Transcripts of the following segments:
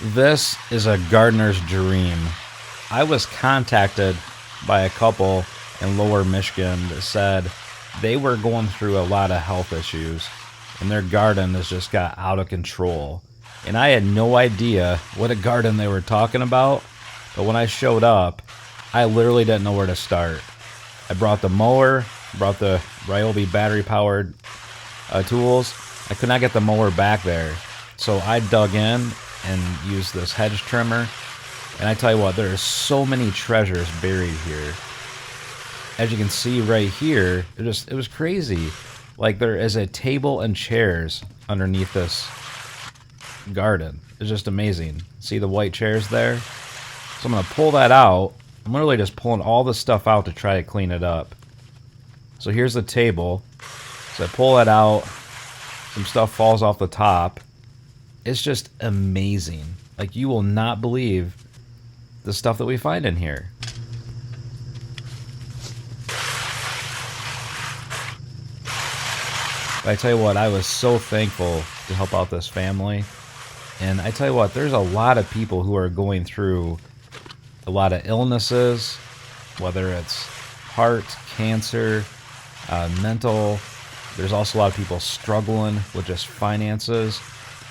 This is a gardener's dream. I was contacted by a couple in Lower Michigan that said they were going through a lot of health issues and their garden has just got out of control. And I had no idea what a garden they were talking about, but when I showed up, I literally didn't know where to start. I brought the mower, brought the Ryobi battery powered tools. I could not get the mower back there, so I dug in and used this hedge trimmer. And I tell you what, there are so many treasures buried here. As you can see right here, it was crazy. Like, there is a table and chairs underneath this garden. It's just amazing. See the white chairs there? So I'm going to pull that out. I'm literally just pulling all this stuff out to try to clean it up. So here's the table. So I pull that out. Some stuff falls off the top. It's just amazing. Like, you will not believe the stuff that we find in here. But I tell you what, I was so thankful to help out this family. And I tell you what, there's a lot of people who are going through a lot of illnesses, whether it's heart, cancer, mental. There's also a lot of people struggling with just finances.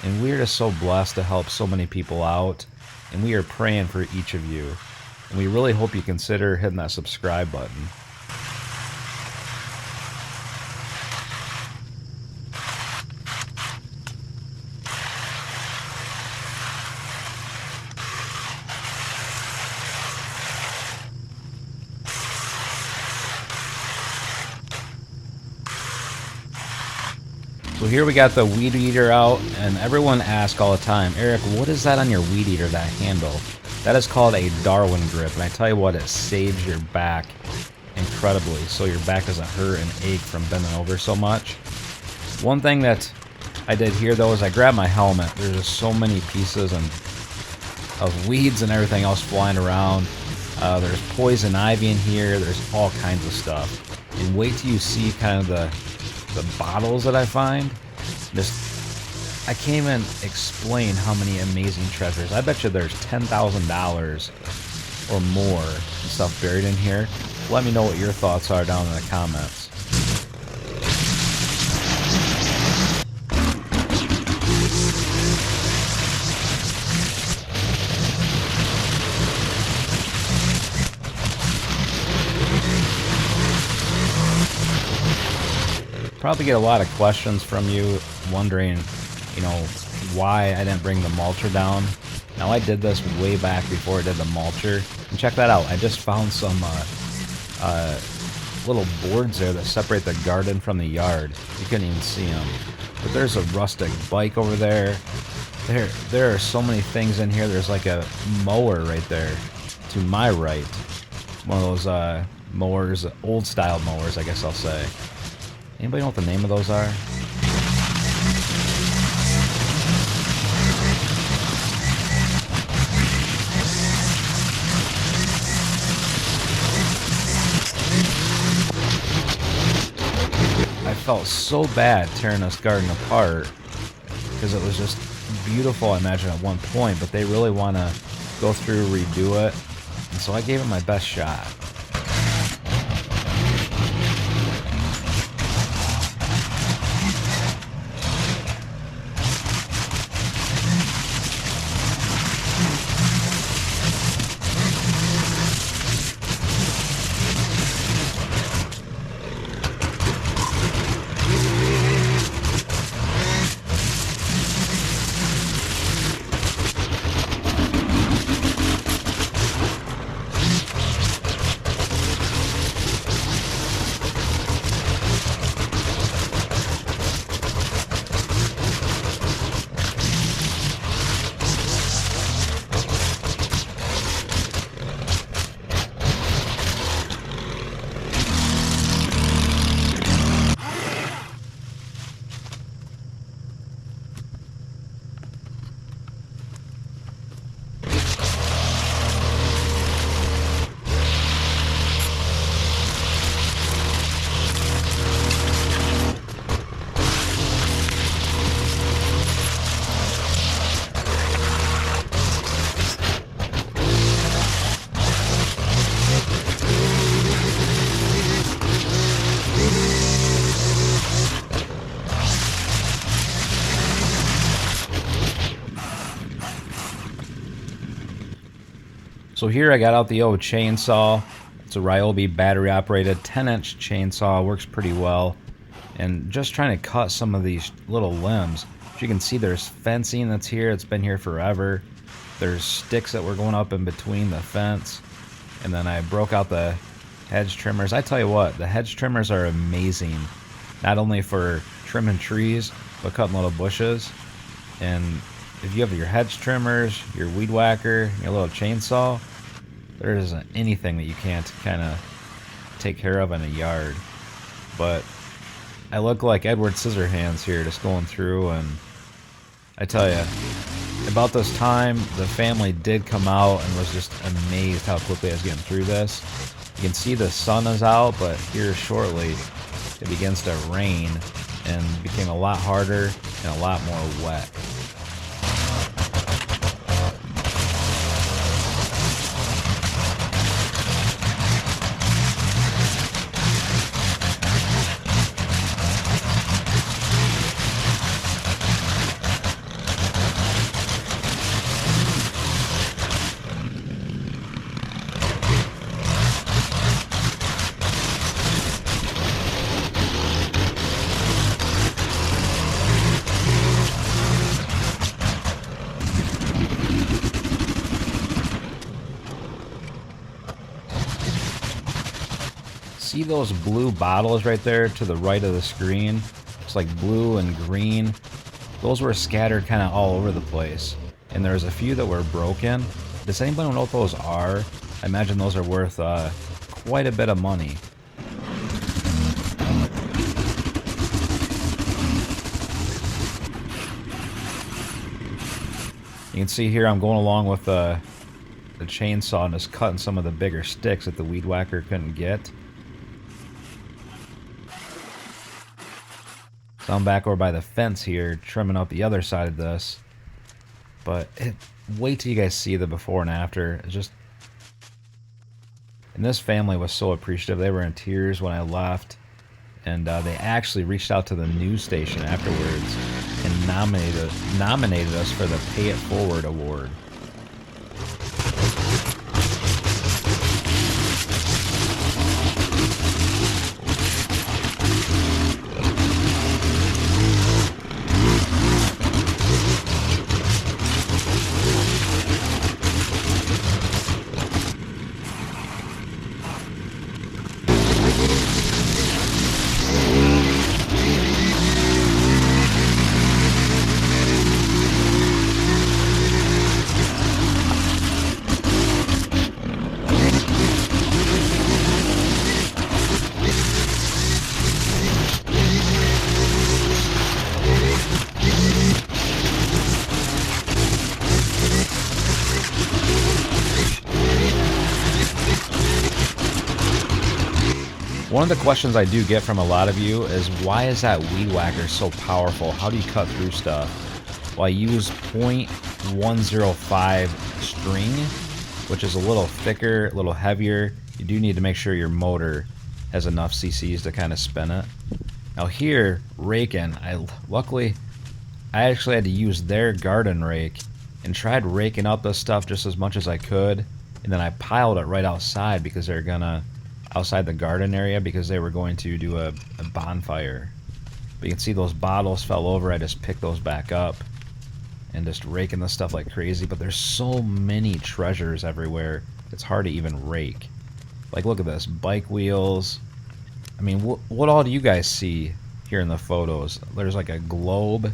And we're just so blessed to help so many people out. And we are praying for each of you. And we really hope you consider hitting that subscribe button. So here we got the weed eater out, and everyone asks all the time, Eric, what is that on your weed eater, that handle? That is called a Darwin grip, and I tell you what, it saves your back incredibly, so your back doesn't hurt and ache from bending over so much. One thing that I did here, though, is I grabbed my helmet. There's just so many pieces of weeds and everything else flying around. There's poison ivy in here. There's all kinds of stuff. And wait till you see kind of the bottles that I find. I can't even explain how many amazing treasures. I bet you there's $10,000 or more stuff buried in here. Let me know what your thoughts are down in the comments. Probably get a lot of questions from you wondering, why I didn't bring the mulcher down. Now, I did this way back before I did the mulcher. And check that out. I just found some little boards there that separate the garden from the yard. You couldn't even see them. But there's a rustic bike over there. There are so many things in here. There's like a mower right there to my right. One of those mowers, old style mowers, I guess I'll say. Anybody know what the name of those are? I felt so bad tearing this garden apart because it was just beautiful, I imagine, at one point, but they really want to go through, redo it, and so I gave it my best shot. So here I got out the old chainsaw. It's a Ryobi battery operated 10-inch chainsaw, works pretty well. And just trying to cut some of these little limbs. As you can see, there's fencing that's here. It's been here forever. There's sticks that were going up in between the fence. And then I broke out the hedge trimmers. I tell you what, the hedge trimmers are amazing. Not only for trimming trees, but cutting little bushes. And if you have your hedge trimmers, your weed whacker, your little chainsaw, there isn't anything that you can't kind of take care of in a yard. But I look like Edward Scissorhands here, just going through, and I tell you, about this time, the family did come out and was just amazed how quickly I was getting through this. You can see the sun is out, but here shortly, it begins to rain and became a lot harder and a lot more wet. See those blue bottles right there to the right of the screen? It's like blue and green. Those were scattered kind of all over the place. And there's a few that were broken. Does anybody know what those are? I imagine those are worth quite a bit of money. You can see here I'm going along with the chainsaw and just cutting some of the bigger sticks that the weed whacker couldn't get. So I'm back over by the fence here, trimming up the other side of this. But wait till you guys see the before and after. It's just... And this family was so appreciative. They were in tears when I left. And they actually reached out to the news station afterwards and nominated us for the Pay It Forward Award. One of the questions I do get from a lot of you is, why is that weed whacker so powerful? How do you cut through stuff? Well, I use .105 string, which is a little thicker, a little heavier. You do need to make sure your motor has enough cc's to kind of spin it. Now here, raking, luckily I actually had to use their garden rake and tried raking up this stuff just as much as I could, and then I piled it right outside because they're gonna outside the garden area because they were going to do a bonfire. But you can see those bottles fell over. I just picked those back up and just raking this stuff like crazy. But there's so many treasures everywhere, it's hard to even rake. Like, look at this, bike wheels. I mean, what all do you guys see here in the photos? There's like a globe.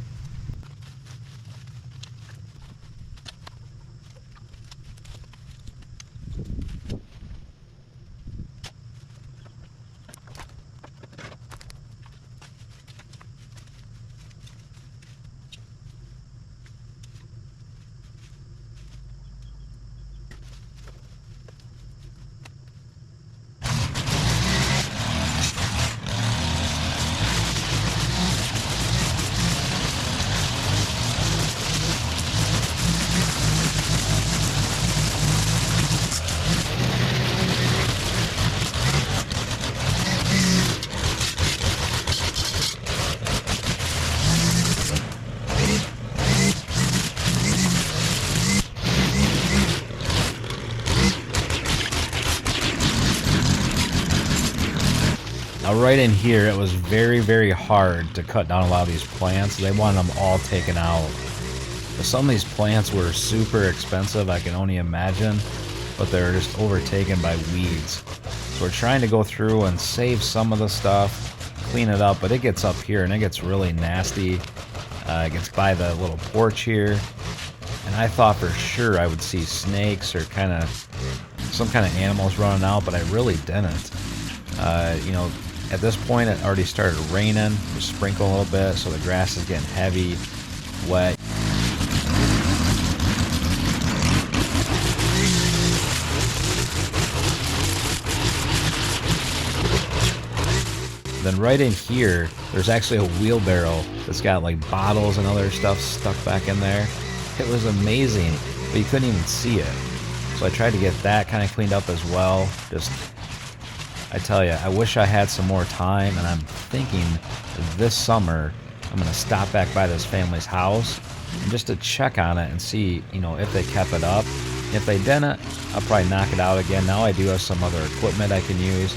Now right in here, it was very, very hard to cut down a lot of these plants. They wanted them all taken out. But some of these plants were super expensive, I can only imagine, but they're just overtaken by weeds. So we're trying to go through and save some of the stuff, clean it up, but it gets up here and it gets really nasty. It gets by the little porch here, and I thought for sure I would see snakes or some kind of animals running out, but I really didn't. At this point it already started raining. We sprinkle a little bit, so the grass is getting heavy, wet. Then right in here, there's actually a wheelbarrow that's got like bottles and other stuff stuck back in there. It was amazing, but you couldn't even see it. So I tried to get that kind of cleaned up as well. I tell you, I wish I had some more time, and I'm thinking this summer I'm gonna stop back by this family's house and just to check on it and see, if they kept it up. If they didn't, I'll probably knock it out again. Now I do have some other equipment I can use.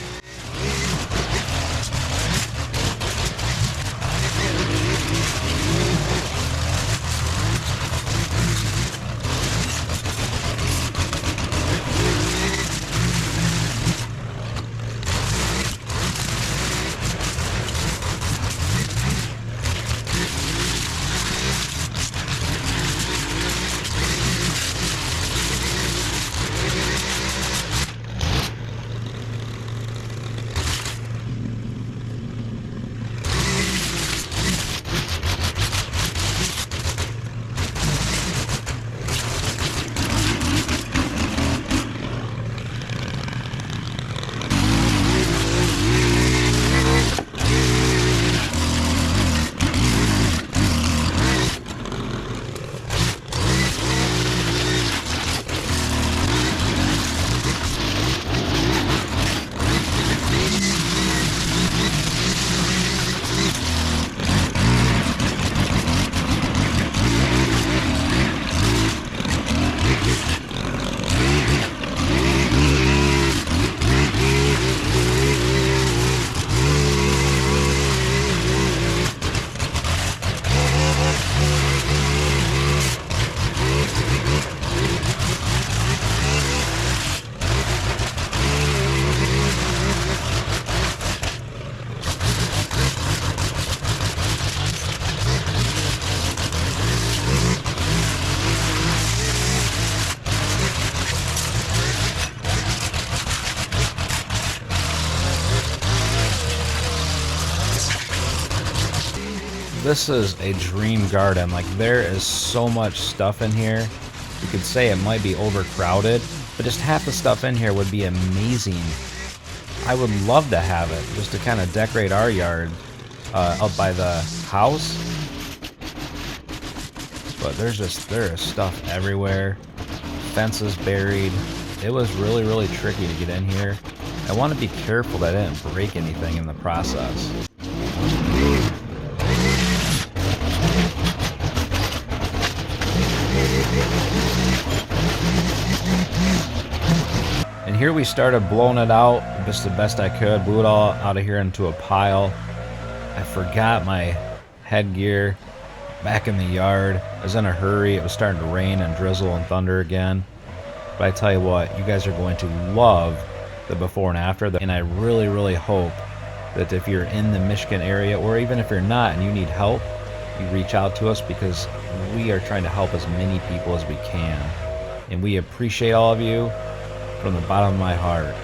This is a dream garden. Like, there is so much stuff in here. You could say it might be overcrowded, but just half the stuff in here would be amazing. I would love to have it just to kind of decorate our yard up by the house. But there is stuff everywhere. Fences buried. It was really, really tricky to get in here. I want to be careful that I didn't break anything in the process. And here we started blowing it out just the best I could. Blew it all out of here into a pile. I forgot my headgear back in the yard. I was in a hurry. It was starting to rain and drizzle and thunder again. But I tell you what, you guys are going to love the before and after. And I really, really hope that if you're in the Michigan area, or even if you're not and you need help, you reach out to us, because we are trying to help as many people as we can. And we appreciate all of you from the bottom of my heart.